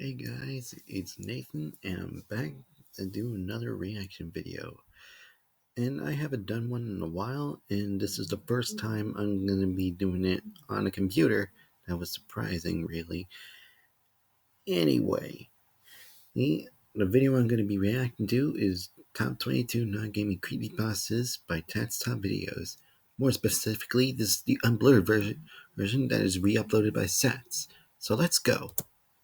Hey guys, it's Nathan and I'm back to do another reaction video. And I haven't done one in a while, and this is the first time I'm going to be doing it on a computer. That was surprising, really. Anyway, the video I'm going to be reacting to is Top 22 Non-Gaming Creepypastas by Tats TopVideos. More specifically, this is the unblurred version that is re-uploaded by Sats. So let's go.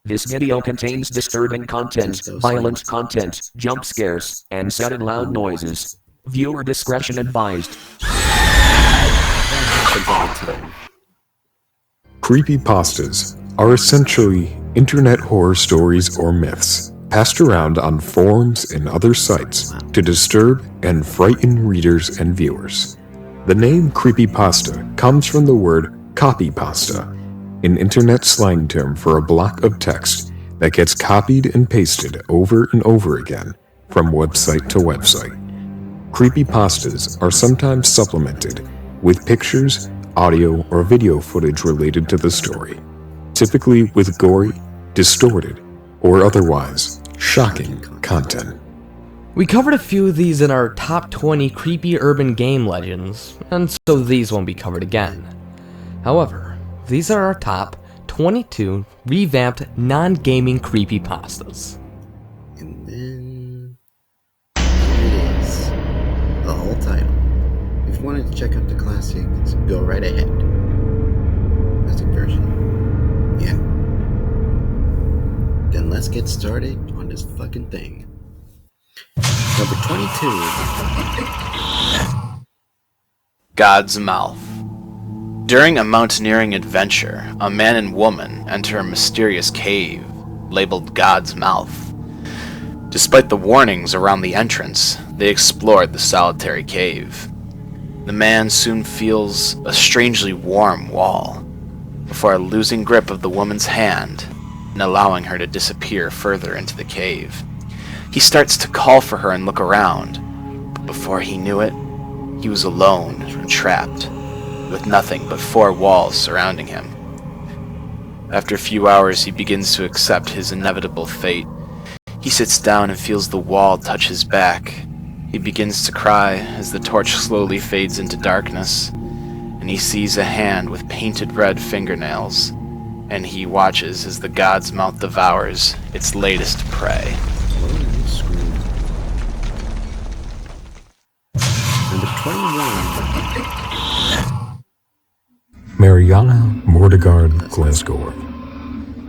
This video contains disturbing content, violent content, jump scares, and sudden loud noises. Viewer discretion advised. Creepypastas are essentially internet horror stories or myths passed around on forums and other sites to disturb and frighten readers and viewers. The name creepypasta comes from the word copypasta, an internet slang term for a block of text that gets copied and pasted over and over again from website to website. Creepypastas are sometimes supplemented with pictures, audio, or video footage related to the story, typically with gory, distorted, or otherwise shocking content. We covered a few of these in our top 20 creepy urban game legends, and so these won't be covered again. However, these are our top 22 revamped non-gaming creepypastas. And then here it is, the whole title. If you wanted to check out the classics, go right ahead. Classic version. Yeah. Then let's get started on this fucking thing. Number 22. God's Mouth. During a mountaineering adventure, a man and woman enter a mysterious cave labeled God's Mouth. Despite the warnings around the entrance, they explored the solitary cave. The man soon feels a strangely warm wall before losing grip of the woman's hand and allowing her to disappear further into the cave. He starts to call for her and look around, but before he knew it, he was alone and trapped, with nothing but four walls surrounding him. After a few hours, he begins to accept his inevitable fate. He sits down and feels the wall touch his back. He begins to cry as the torch slowly fades into darkness, and he sees a hand with painted red fingernails, and he watches as the God's Mouth devours its latest prey. Number 21. Mariana Mordegard Glesgore.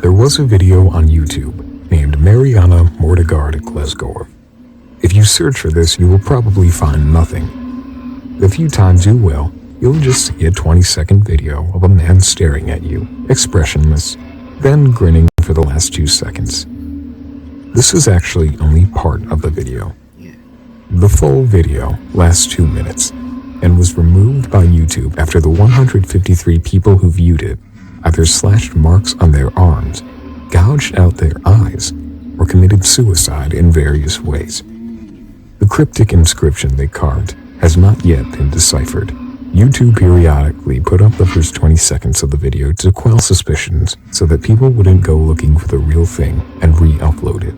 There was a video on YouTube named Mariana Mordegard Glesgore. If you search for this, you will probably find nothing. The few times you will, you'll just see a 20-second video of a man staring at you, expressionless, then grinning for the last 2 seconds. This is actually only part of the video. The full video lasts 2 minutes and was removed by YouTube after the 153 people who viewed it either slashed marks on their arms, gouged out their eyes, or committed suicide in various ways. The cryptic inscription they carved has not yet been deciphered. YouTube periodically put up the first 20 seconds of the video to quell suspicions so that people wouldn't go looking for the real thing and re-upload it.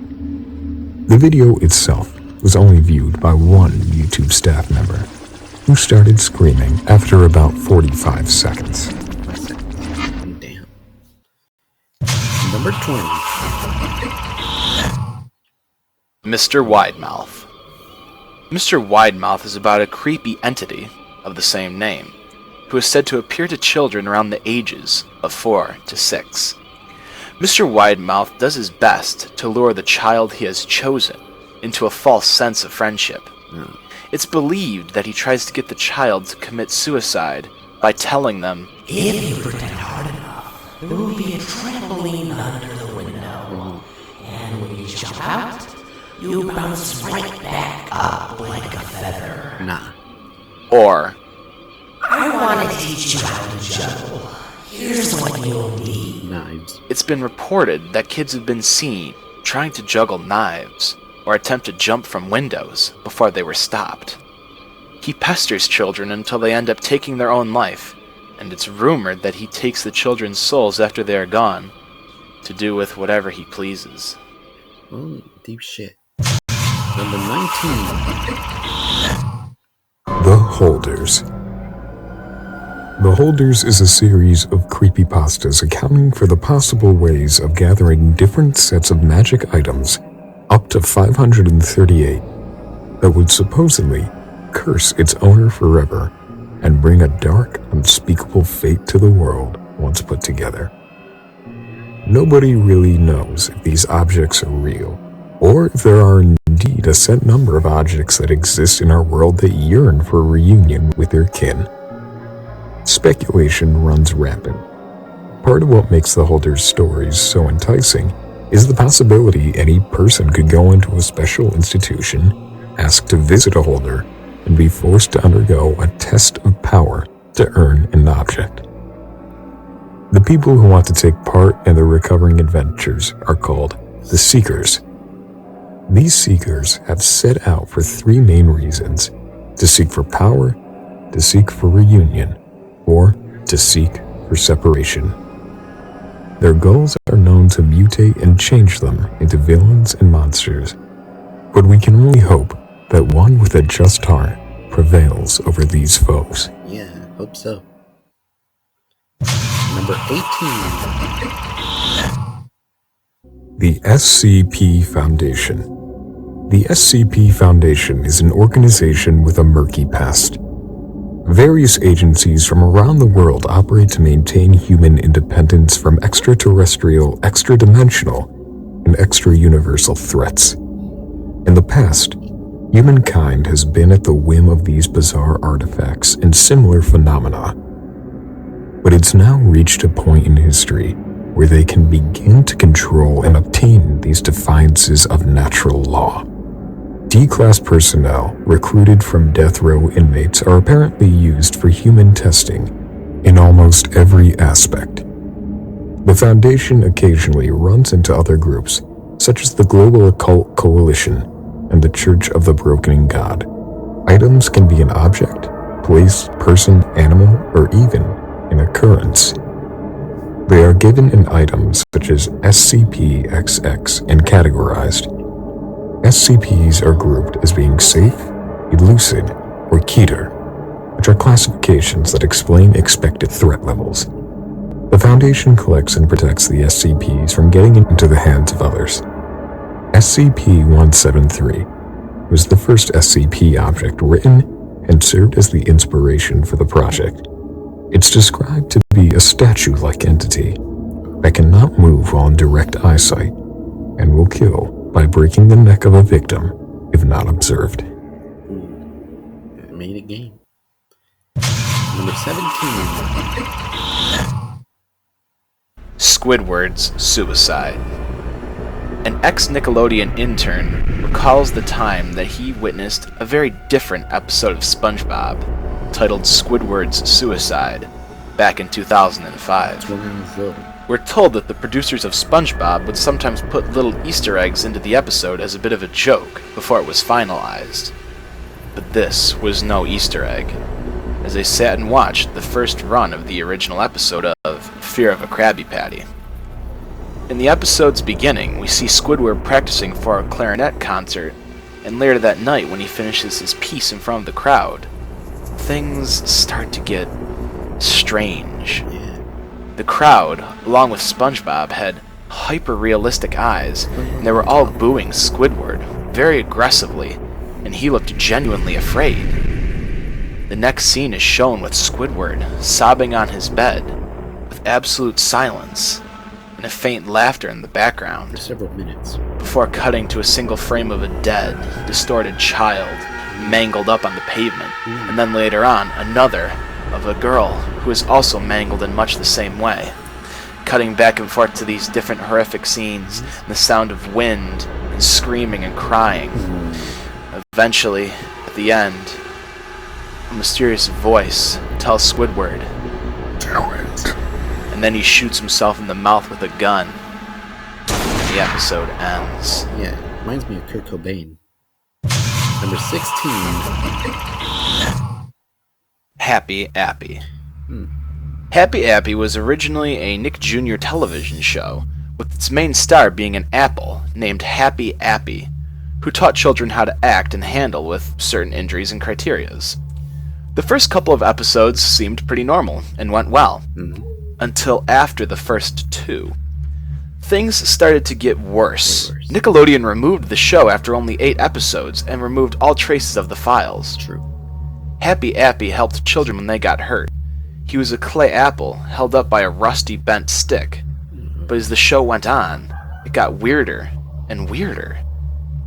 The video itself was only viewed by one YouTube staff member, who started screaming after about 45 seconds. Damn. Number 20. Mr. Widemouth. Mr. Widemouth is about a creepy entity of the same name, who is said to appear to children around the ages of 4 to 6. Mr. Widemouth does his best to lure the child he has chosen into a false sense of friendship. It's believed that he tries to get the child to commit suicide by telling them, "If you pretend hard enough, there will be a trampoline under the window, and when you jump out, you bounce right back up like a feather." Nah. or, "I want to teach you how to juggle. Here's what you'll need." Knives. it's been reported that kids have been seen trying to juggle knives or attempt to jump from windows before they were stopped. He pesters children until they end up taking their own life, and it's rumored that he takes the children's souls after they are gone to do with whatever he pleases. Oh, deep shit. Number 19. The Holders. The Holders is a series of creepypastas accounting for the possible ways of gathering different sets of magic items, up to 538, that would supposedly curse its owner forever and bring a dark, unspeakable fate to the world once put together. Nobody really knows if these objects are real, or if there are indeed a set number of objects that exist in our world that yearn for a reunion with their kin. Speculation runs rampant. Part of what makes the Holders' stories so enticing is the possibility any person could go into a special institution, ask to visit a holder, and be forced to undergo a test of power to earn an object. The people who want to take part in the recovering adventures are called the Seekers. These Seekers have set out for three main reasons: to seek for power, to seek for reunion, or to seek for separation. Their goals are known to mutate and change them into villains and monsters, but we can only hope that one with a just heart prevails over these foes. Yeah, hope so. Number 18. The SCP Foundation. The SCP Foundation is an organization with a murky past. Various agencies from around the world operate to maintain human independence from extraterrestrial, extra-dimensional, and extra-universal threats. In the past, humankind has been at the whim of these bizarre artifacts and similar phenomena. But it's now reached a point in history where they can begin to control and obtain these defiances of natural law. D-class personnel recruited from death row inmates are apparently used for human testing in almost every aspect. The Foundation occasionally runs into other groups, such as the Global Occult Coalition and the Church of the Broken God. Items can be an object, place, person, animal, or even an occurrence. They are given in items such as SCP-XX and categorized. SCPs are grouped as being safe, elusive, or Keter, which are classifications that explain expected threat levels. The Foundation collects and protects the SCPs from getting into the hands of others. SCP-173 was the first SCP object written and served as the inspiration for the project. It's described to be a statue-like entity that cannot move while in direct eyesight and will kill by breaking the neck of a victim if not observed. Made a game. Number 17. Squidward's suicide. An ex-Nickelodeon intern recalls the time that he witnessed a very different episode of SpongeBob, titled Squidward's Suicide, back in 2005. We're told that the producers of SpongeBob would sometimes put little Easter eggs into the episode as a bit of a joke before it was finalized. But this was no Easter egg, as they sat and watched the first run of the original episode of Fear of a Krabby Patty. In the episode's beginning, we see Squidward practicing for a clarinet concert, and later that night when he finishes his piece in front of the crowd, things start to get strange. The crowd, along with SpongeBob, had hyper-realistic eyes, and they were all booing Squidward very aggressively, and he looked genuinely afraid. The next scene is shown with Squidward sobbing on his bed, with absolute silence, and a faint laughter in the background, For several minutes. before cutting to a single frame of a dead, distorted child, mangled up on the pavement, and then later on, another of a girl who is also mangled in much the same way. Cutting back and forth to these different horrific scenes, and the sound of wind, and screaming and crying. Eventually, at the end, a mysterious voice tells Squidward, Do it. and then he shoots himself in the mouth with a gun. The episode ends. Yeah, reminds me of Kurt Cobain. Number 16. Happy Appy. Happy Appy was originally a Nick Jr. television show, with its main star being an apple named Happy Appy, who taught children how to act and handle with certain injuries and criterias. The first couple of episodes seemed pretty normal and went well, until after the first two. Things started to get worse. Nickelodeon removed the show after only 8 episodes and removed all traces of the files. True. Happy Appy helped children when they got hurt. He was a clay apple held up by a rusty bent stick. But as the show went on, it got weirder and weirder.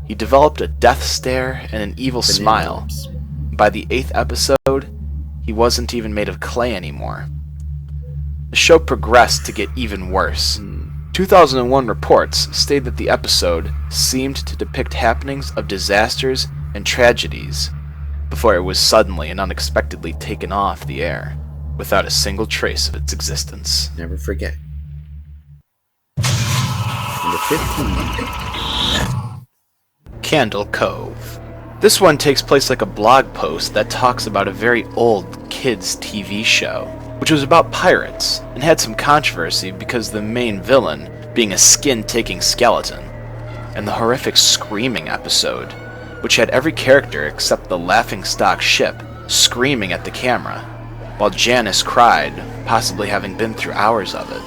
He developed a death stare and an evil smile. By the 8th episode, he wasn't even made of clay anymore. The show progressed to get even worse. 2001 reports state that the episode seemed to depict happenings of disasters and tragedies before it was suddenly and unexpectedly taken off the air without a single trace of its existence. Never forget. Number 15. Candle Cove. This one takes place like a blog post that talks about a very old kids' TV show, which was about pirates, and had some controversy because the main villain being a skin-taking skeleton, and the horrific screaming episode, which had every character except the laughingstock ship screaming at the camera, while Janice cried, possibly having been through hours of it.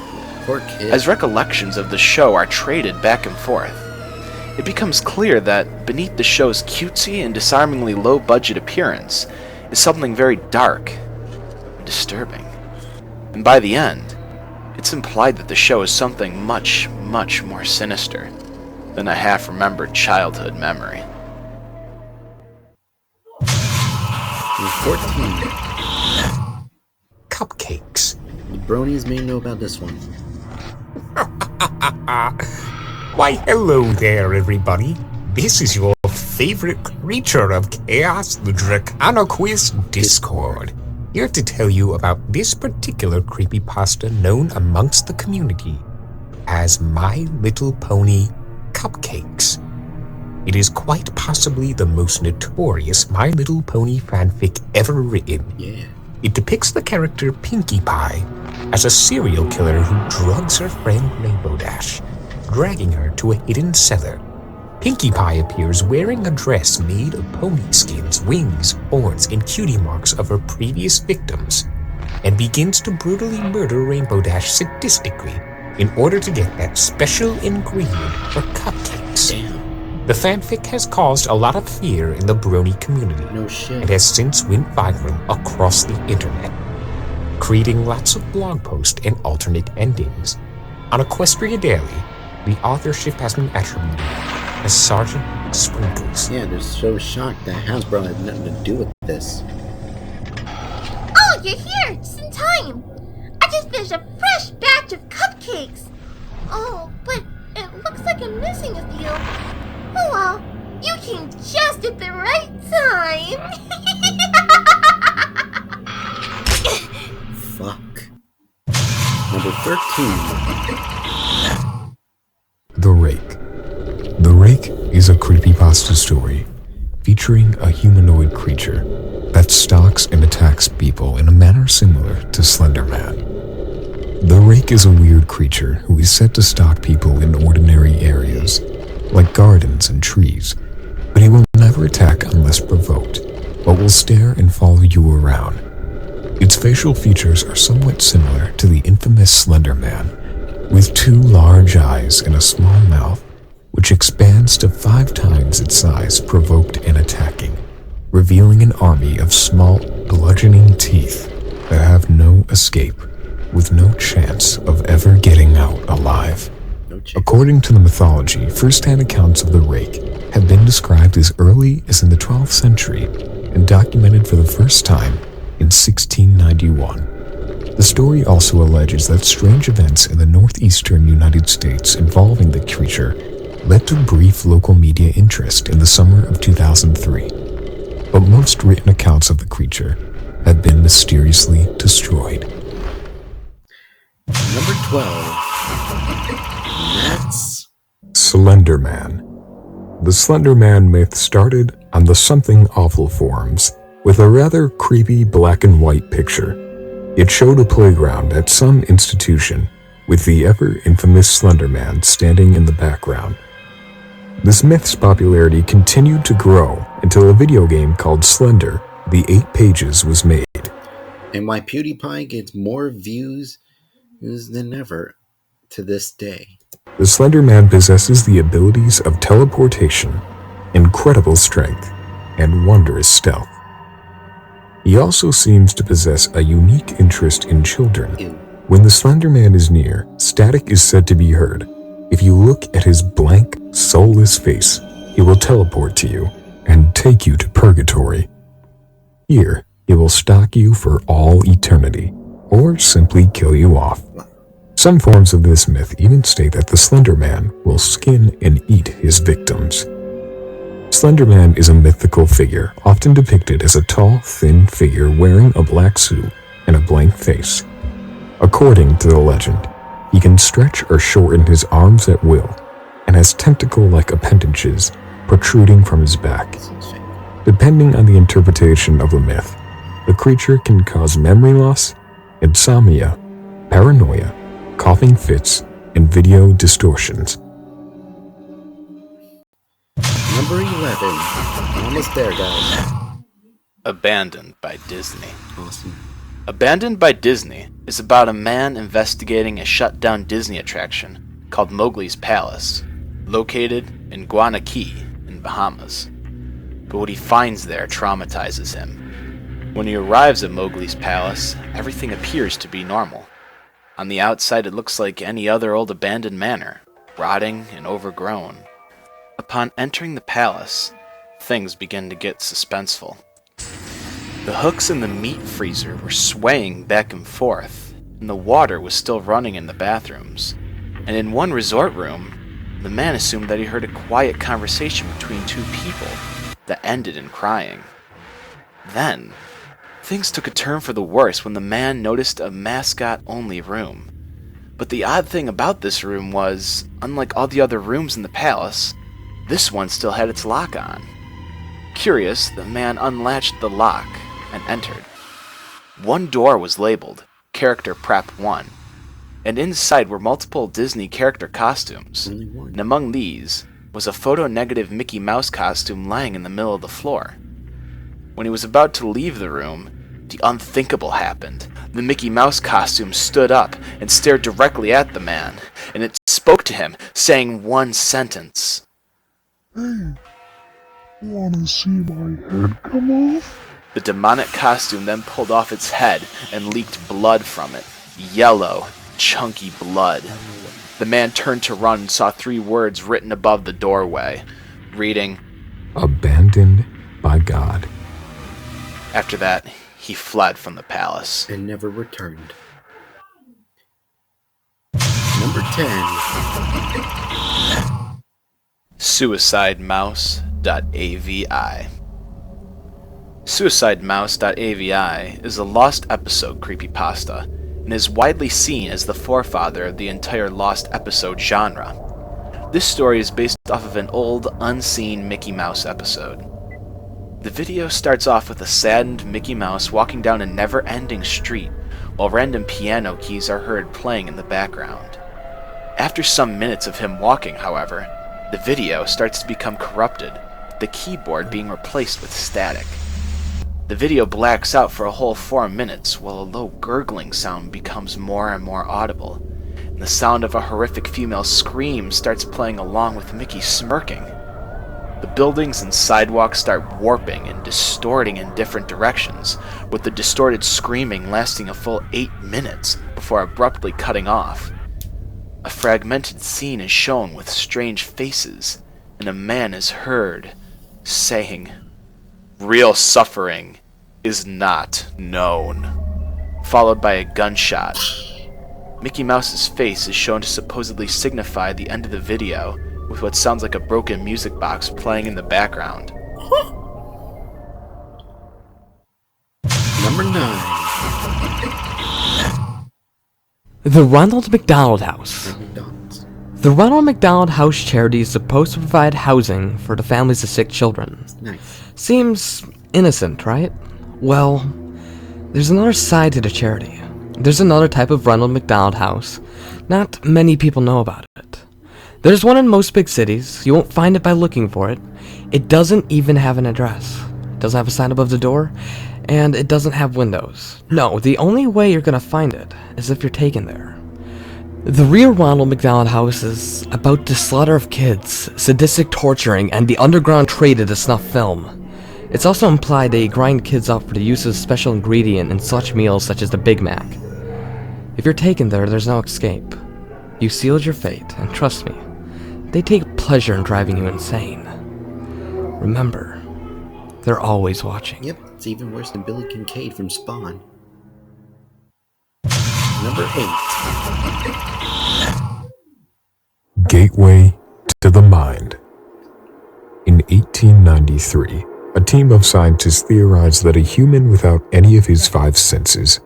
Poor kid. As recollections of the show are traded back and forth, it becomes clear that beneath the show's cutesy and disarmingly low-budget appearance is something very dark and disturbing. And by the end, it's implied that the show is something much, much more sinister than a half-remembered childhood memory. Number 14. Cupcakes. The bronies may know about this one. Why, hello there, everybody. This is your favorite creature of chaos, the Draconiquist Discord, here to tell you about this particular creepypasta known amongst the community as My Little Pony Cupcakes. It is quite possibly the most notorious My Little Pony fanfic ever written. Yeah. It depicts the character Pinkie Pie as a serial killer who drugs her friend Rainbow Dash, dragging her to a hidden cellar. Pinkie Pie appears wearing a dress made of pony skins, wings, horns, and cutie marks of her previous victims, and begins to brutally murder Rainbow Dash sadistically in order to get that special ingredient for cupcakes. Damn. The fanfic has caused a lot of fear in the brony community No shit. and has since went viral across the internet, creating lots of blog posts and alternate endings. On Equestria Daily, the authorship has been attributed as Sergeant Sprinkles. Yeah, they're so shocked that Hasbro had nothing to do with this. Oh, you're here, just in time. I just finished a fresh batch of cupcakes. Oh, but it looks like I'm missing a few. Oh well, you came just at the right time. Fuck. Number 13. The Rake. The Rake is a creepypasta story featuring a humanoid creature that stalks and attacks people in a manner similar to Slender Man. The Rake is a weird creature who is said to stalk people in ordinary areas, like gardens and trees, but he will never attack unless provoked, but will stare and follow you around. Its facial features are somewhat similar to the infamous Slender Man, with 2 large eyes and a small mouth, which expands to 5 times its size provoked and attacking, revealing an army of small, bludgeoning teeth that have no escape, with no chance of ever getting out alive. No chance. According to the mythology, first-hand accounts of the Rake have been described as early as in the 12th century and documented for the first time in 1691. The story also alleges that strange events in the northeastern United States involving the creature led to brief local media interest in the summer of 2003, but most written accounts of the creature have been mysteriously destroyed. Number 12. That's Slender Man. The Slender Man myth started on the Something Awful forums with a rather creepy black and white picture. It showed a playground at some institution with the ever-infamous Slender Man standing in the background. This myth's popularity continued to grow until a video game called Slender: The 8 Pages was made. And why PewDiePie gets more views than ever to this day. The Slender Man possesses the abilities of teleportation, incredible strength, and wondrous stealth. He also seems to possess a unique interest in children. Ew. When the Slender Man is near, static is said to be heard. If you look at his blank, soulless face, he will teleport to you and take you to purgatory. Here, he will stalk you for all eternity, or simply kill you off. Some forms of this myth even state that the Slender Man will skin and eat his victims. Slender Man is a mythical figure, often depicted as a tall, thin figure wearing a black suit and a blank face. According to the legend, he can stretch or shorten his arms at will, and has tentacle-like appendages protruding from his back. Depending on the interpretation of the myth, the creature can cause memory loss, insomnia, paranoia, coughing fits, and video distortions. Number 11. Almost there, guys. Abandoned by Disney. Awesome. Abandoned by Disney is about a man investigating a shut-down Disney attraction called Mowgli's Palace, located in Guana Key in Bahamas. But what he finds there traumatizes him. When he arrives at Mowgli's Palace, everything appears to be normal. On the outside, it looks like any other old abandoned manor, rotting and overgrown. Upon entering the palace, things begin to get suspenseful. The hooks in the meat freezer were swaying back and forth, and the water was still running in the bathrooms. And in one resort room, the man assumed that he heard a quiet conversation between 2 people that ended in crying. Then, things took a turn for the worse when the man noticed a mascot-only room. But the odd thing about this room was, unlike all the other rooms in the palace, this one still had its lock on. Curious, the man unlatched the lock and entered. One door was labeled Character Prep 1, and inside were multiple Disney character costumes, Only one. and among these was a photo-negative Mickey Mouse costume lying in the middle of the floor. When he was about to leave the room, the unthinkable happened. The Mickey Mouse costume stood up and stared directly at the man, and it spoke to him, saying one sentence. Hey, wanna see my head come off? The demonic costume then pulled off its head and leaked blood from it. Yellow, chunky blood. The man turned to run and saw 3 words written above the doorway, reading, Abandoned by God. After that, he fled from the palace. And never returned. Number 10. SuicideMouse.avi. SuicideMouse.avi is a lost episode creepypasta and is widely seen as the forefather of the entire lost episode genre. This story is based off of an old, unseen Mickey Mouse episode. The video starts off with a saddened Mickey Mouse walking down a never-ending street while random piano keys are heard playing in the background. After some minutes of him walking, however, the video starts to become corrupted, the keyboard being replaced with static. The video blacks out for a whole 4 minutes while a low gurgling sound becomes more and more audible, and the sound of a horrific female scream starts playing along with Mickey smirking. The buildings and sidewalks start warping and distorting in different directions, with the distorted screaming lasting a full 8 minutes before abruptly cutting off. A fragmented scene is shown with strange faces, and a man is heard saying, "Real suffering is not known," followed by a gunshot. Mickey Mouse's face is shown to supposedly signify the end of the video, with what sounds like a broken music box playing in the background. Number 9. The Ronald McDonald House. McDonald's. The Ronald McDonald House charity is supposed to provide housing for the families of sick children. Nice. Seems innocent, right? Well, there's another side to the charity. There's another type of Ronald McDonald House Not many people know about it. There's one in most big cities. You won't find it by looking for it. It doesn't even have an address. It doesn't have a sign above the door, and it doesn't have windows. No, the only way you're gonna find it is if you're taken there. The real Ronald McDonald house is about the slaughter of kids, sadistic torturing, and the underground trade of the snuff film. It's also implied they grind kids up for the use of a special ingredient in such meals such as the Big Mac. If you're taken there, there's no escape. You sealed your fate, and trust me, they take pleasure in driving you insane. Remember, they're always watching. Yep, it's even worse than Billy Kincaid from Spawn. Number 8. Gateway to the Mind. In 1893, a team of scientists theorized that a human without any of his 5 senses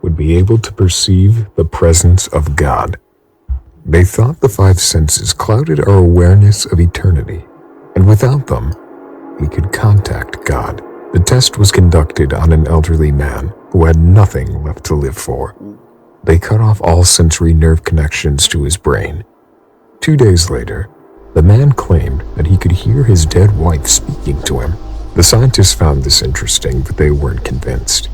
would be able to perceive the presence of God. They thought the 5 senses clouded our awareness of eternity, and without them, we could contact God. The test was conducted on an elderly man who had nothing left to live for. They cut off all sensory nerve connections to his brain. 2 days later, the man claimed that he could hear his dead wife speaking to him. The scientists found this interesting, but they weren't convinced,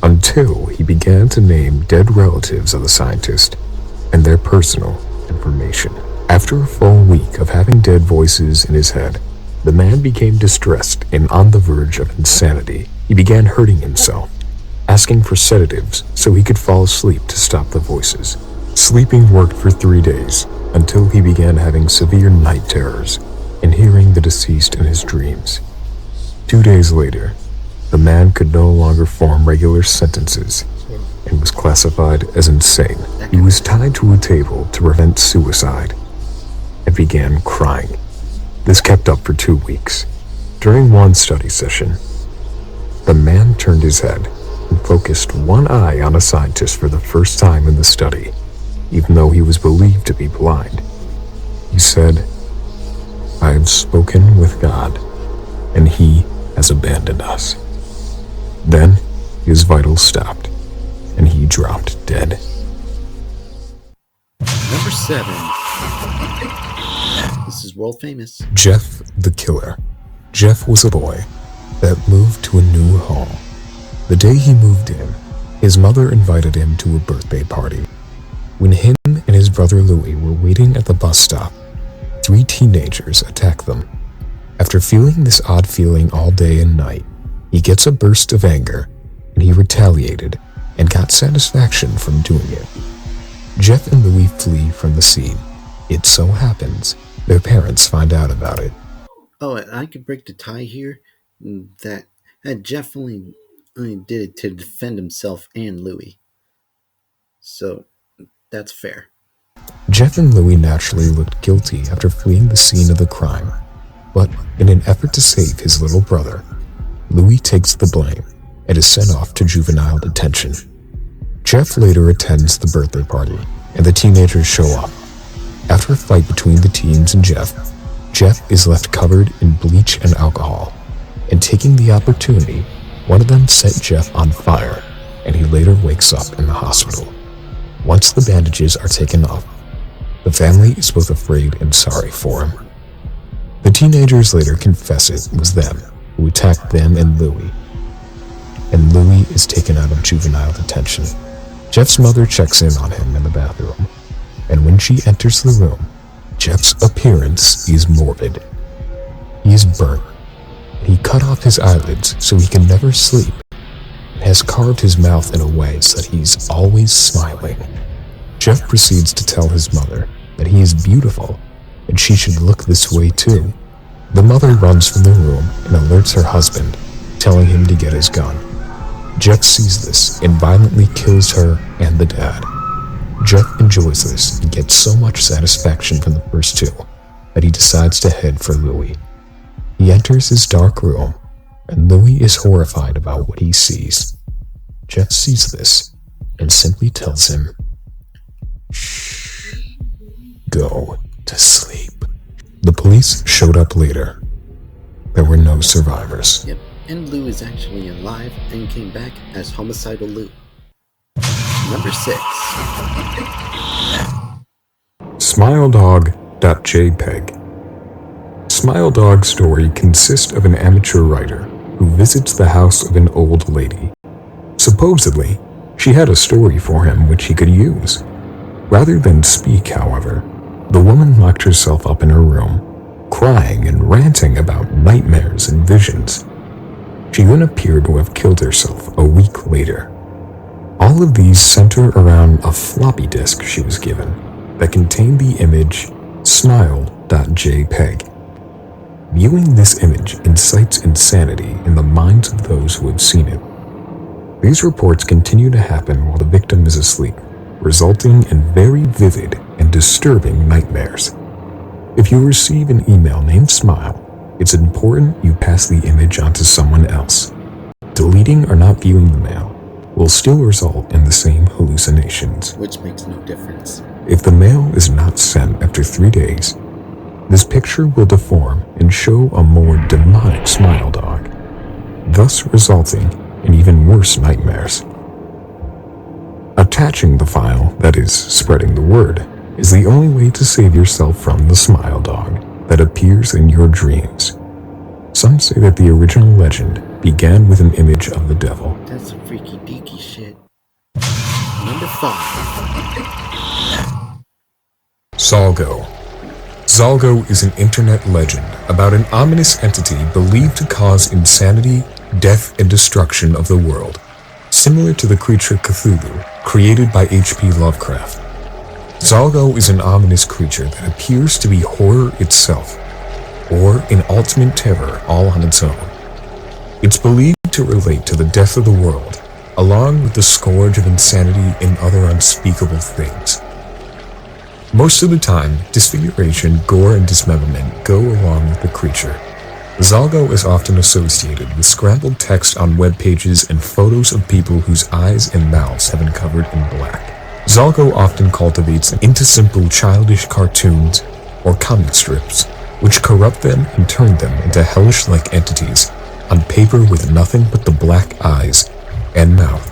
until he began to name dead relatives of the scientist and their personal information. After a full week of having dead voices in his head, the man became distressed and on the verge of insanity. He began hurting himself, asking for sedatives so he could fall asleep to stop the voices. Sleeping worked for 3 days, until he began having severe night terrors and hearing the deceased in his dreams. 2 days later, the man could no longer form regular sentences and was classified as insane. He was tied to a table to prevent suicide and began crying. This kept up for 2 weeks. During one study session, the man turned his head and focused one eye on a scientist for the first time in the study, even though he was believed to be blind. He said, "I have spoken with God, and He has abandoned us." Then his vitals stopped, and he dropped dead. Number 7. This is world famous. Jeff the Killer. Jeff was a boy that moved to a new home. The day he moved in, his mother invited him to a birthday party. When him and his brother Louie were waiting at the bus stop, 3 teenagers attacked them. After feeling this odd feeling all day and night, he gets a burst of anger, and he retaliated and got satisfaction from doing it. Jeff and Louie flee from the scene. It so happens their parents find out about it. Oh, and I could break the tie here that Jeff only did it to defend himself and Louie. So, that's fair. Jeff and Louie naturally looked guilty after fleeing the scene of the crime, but in an effort to save his little brother, Louie takes the blame and is sent off to juvenile detention. Jeff later attends the birthday party, and the teenagers show up. After a fight between the teens and Jeff is left covered in bleach and alcohol, and taking the opportunity, one of them set Jeff on fire, and he later wakes up in the hospital. Once the bandages are taken off, the family is both afraid and sorry for him. The teenagers later confess it was them who attacked them and Louie is taken out of juvenile detention. Jeff's mother checks in on him in the bathroom, and when she enters the room, Jeff's appearance is morbid. He is burnt, and he cut off his eyelids so he can never sleep, and has carved his mouth in a way so that he's always smiling. Jeff proceeds to tell his mother that he is beautiful, and she should look this way too. The mother runs from the room and alerts her husband, telling him to get his gun. Jeff sees this and violently kills her and the dad. Jeff enjoys this and gets so much satisfaction from the first 2 that he decides to head for Louie. He enters his dark room, and Louie is horrified about what he sees. Jeff sees this and simply tells him, "Shh, go to sleep." The police showed up later. There were no survivors. Yep, and Lou is actually alive and came back as Homicidal Lou. Number 6. SmileDog.jpg. SmileDog's story consists of an amateur writer who visits the house of an old lady. Supposedly, she had a story for him which he could use. Rather than speak, however, the woman locked herself up in her room, crying and ranting about nightmares and visions. She then appeared to have killed herself a week later. All of these center around a floppy disk she was given that contained the image smile.jpg. Viewing this image incites insanity in the minds of those who have seen it. These reports continue to happen while the victim is asleep, resulting in very vivid and disturbing nightmares. If you receive an email named Smile, it's important you pass the image on to someone else. Deleting or not viewing the mail will still result in the same hallucinations. Which makes no difference. If the mail is not sent after 3 days, this picture will deform and show a more demonic smile dog, thus resulting in even worse nightmares. Attaching the file, that is, spreading the word, is the only way to save yourself from the smile dog that appears in your dreams. Some say that the original legend began with an image of the devil. That's some freaky deaky shit. Number 5. Zalgo. Zalgo is an internet legend about an ominous entity believed to cause insanity, death, and destruction of the world, similar to the creature Cthulhu, created by H.P. Lovecraft. Zalgo is an ominous creature that appears to be horror itself, or an ultimate terror all on its own. It's believed to relate to the death of the world, along with the scourge of insanity and other unspeakable things. Most of the time, disfiguration, gore, and dismemberment go along with the creature. Zalgo is often associated with scrambled text on web pages and photos of people whose eyes and mouths have been covered in black. Zalgo often cultivates into simple childish cartoons or comic strips, which corrupt them and turn them into hellish-like entities on paper with nothing but the black eyes and mouth.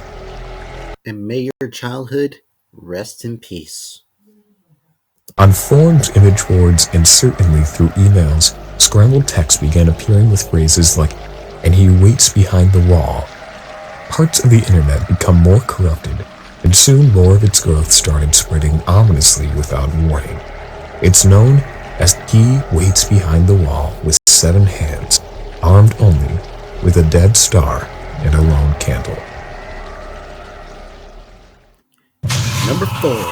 And may your childhood rest in peace. On forums, image boards, and certainly through emails, scrambled text began appearing with phrases like, "and he waits behind the wall." Parts of the internet become more corrupted, and soon more of its growth started spreading ominously without warning. It's known as "he waits behind the wall with 7 hands, armed only with a dead star and a lone candle." Number 4.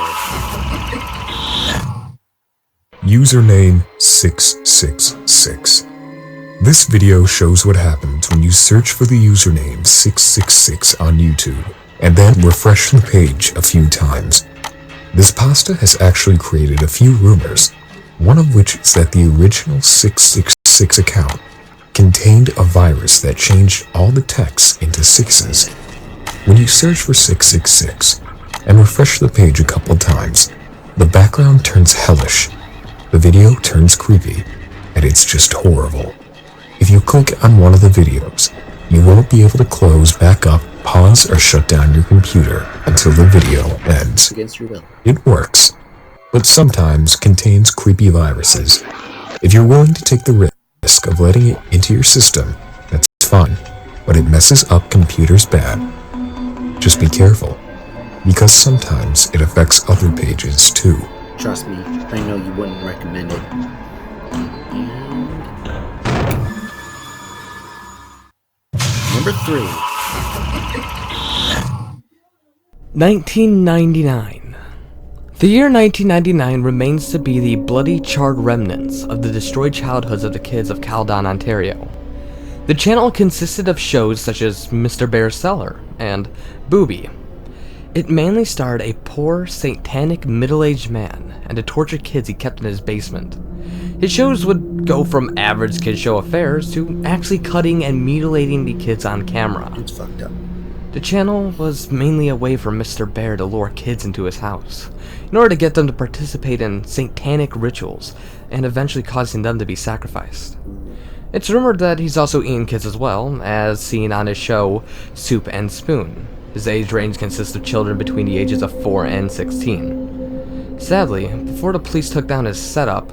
Username 666. This video shows what happens when you search for the username 666 on YouTube and then refresh the page a few times. This pasta has actually created a few rumors, one of which is that the original 666 account contained a virus that changed all the text into sixes. When you search for 666 and refresh the page a couple times, the background turns hellish, the video turns creepy, and it's just horrible. If you click on one of the videos, you won't be able to close back up, pause, or shut down your computer until the video ends. Against your will. It works, but sometimes contains creepy viruses. If you're willing to take the risk of letting it into your system, that's fine, but it messes up computers bad. Just be careful, because sometimes it affects other pages too. Trust me, I know you wouldn't recommend it. Number 3. 1999. The year 1999 remains to be the bloody charred remnants of the destroyed childhoods of the kids of Caledon, Ontario. The channel consisted of shows such as Mr. Bear's Cellar and Booby. It mainly starred a poor, satanic, middle-aged man and the tortured kids he kept in his basement. His shows would go from average kid show affairs to actually cutting and mutilating the kids on camera. It's fucked up. The channel was mainly a way for Mr. Bear to lure kids into his house, in order to get them to participate in satanic rituals, and eventually causing them to be sacrificed. It's rumored that he's also eaten kids as well, as seen on his show Soup and Spoon. His age range consists of children between the ages of 4 and 16. Sadly, before the police took down his setup,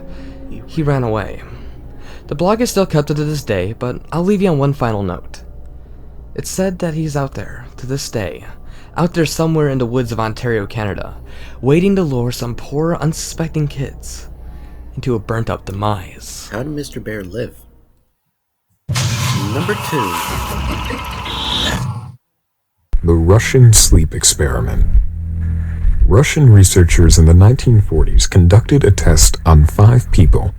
he ran away. The blog is still kept to this day, but I'll leave you on one final note. It's said that he's out there, to this day, out there somewhere in the woods of Ontario, Canada, waiting to lure some poor, unsuspecting kids into a burnt-up demise. How did Mr. Bear live? Number 2. The Russian Sleep Experiment. Russian researchers in the 1940s conducted a test on 5 people.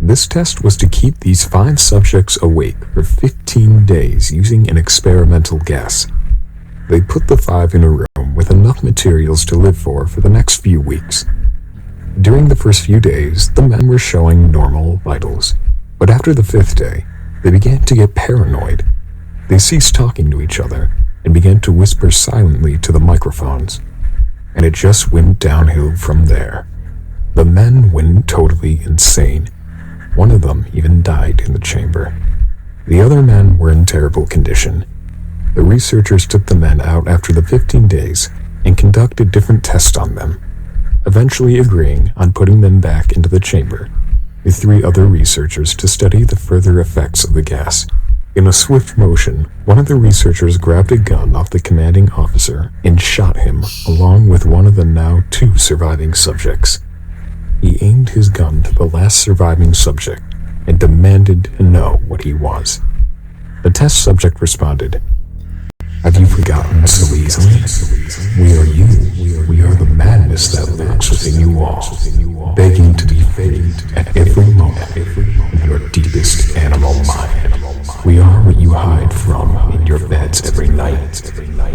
This test was to keep these 5 subjects awake for 15 days using an experimental gas. They put the 5 in a room with enough materials to live for the next few weeks. During the first few days, the men were showing normal vitals, but after the 5th day, they began to get paranoid. They ceased talking to each other and began to whisper silently to the microphones. And it just went downhill from there. The men went totally insane. One of them even died in the chamber. The other men were in terrible condition. The researchers took the men out after the 15 days and conducted different tests on them, eventually agreeing on putting them back into the chamber with 3 other researchers to study the further effects of the gas. In a swift motion, one of the researchers grabbed a gun off the commanding officer and shot him, along with one of the now 2 surviving subjects. He aimed his gun to the last surviving subject and demanded to know what he was. The test subject responded, "Have you forgotten so easily? We are you. We are the madness that lurks within you all, begging to be freed at every moment in your deepest animal mind. We are what you hide from in your beds every night.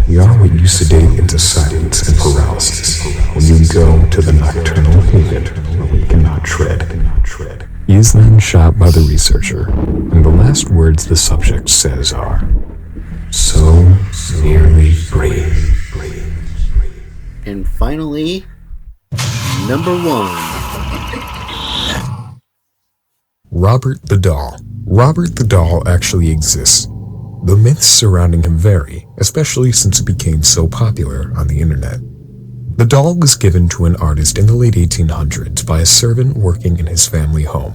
We are what you sedate into silence and paralysis when you go to the nocturnal haven where we cannot tread." He is then shot by the researcher, and the last words the subject says are, "So nearly free." And finally, number 1. Robert the Doll. Robert the Doll actually exists. The myths surrounding him vary, especially since it became so popular on the internet. The doll was given to an artist in the late 1800s by a servant working in his family home.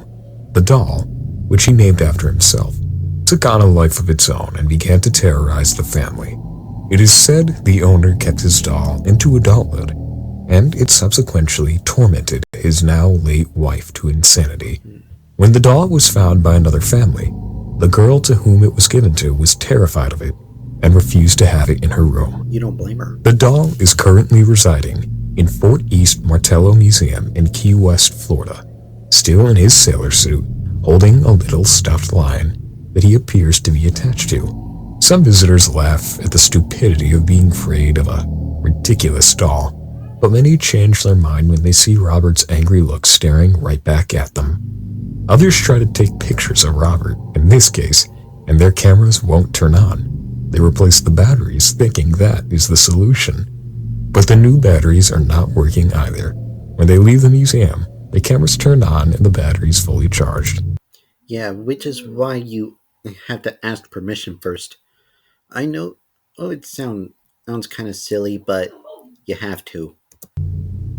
The doll, which he named after himself, took on a life of its own and began to terrorize the family. It is said the owner kept his doll into adulthood, and it subsequently tormented his now late wife to insanity. When the doll was found by another family, the girl to whom it was given to was terrified of it and refused to have it in her room. You don't blame her. The doll is currently residing in Fort East Martello Museum in Key West, Florida, still in his sailor suit, holding a little stuffed lion that he appears to be attached to. Some visitors laugh at the stupidity of being afraid of a ridiculous doll, but many change their mind when they see Robert's angry look staring right back at them. Others try to take pictures of Robert, in this case, and their cameras won't turn on. They replace the batteries, thinking that is the solution. But the new batteries are not working either. When they leave the museum, the cameras turn on and the batteries fully charged. Yeah, which is why you have to ask permission first. I know, it sounds kind of silly, but you have to.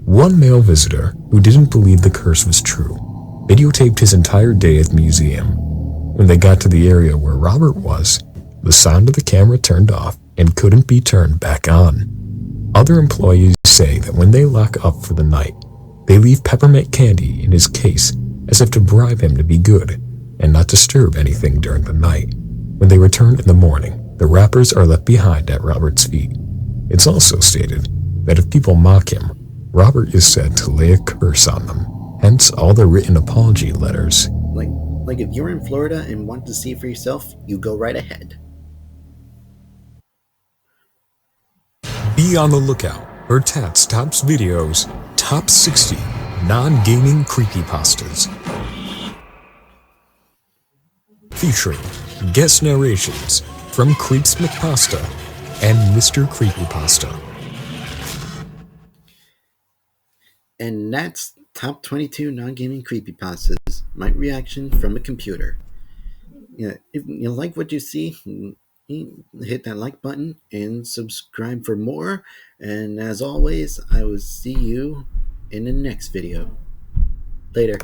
One male visitor, who didn't believe the curse was true, videotaped his entire day at the museum. When they got to the area where Robert was, the sound of the camera turned off and couldn't be turned back on. Other employees say that when they lock up for the night, they leave peppermint candy in his case as if to bribe him to be good and not disturb anything during the night. When they return in the morning, the wrappers are left behind at Robert's feet. It's also stated that if people mock him, Robert is said to lay a curse on them, hence all the written apology letters. Like if you're in Florida and want to see it for yourself, you go right ahead. Be on the lookout for Tats TopVideos Top 60 Non-Gaming Creepypastas, featuring guest narrations from Creepypasta and Mr. Creepypasta. And that's Top 22 Non-Gaming Creepypastas, my reaction from a computer. Yeah, if you like what you see, hit that like button and subscribe for more. And as always, I will see you in the next video. Later.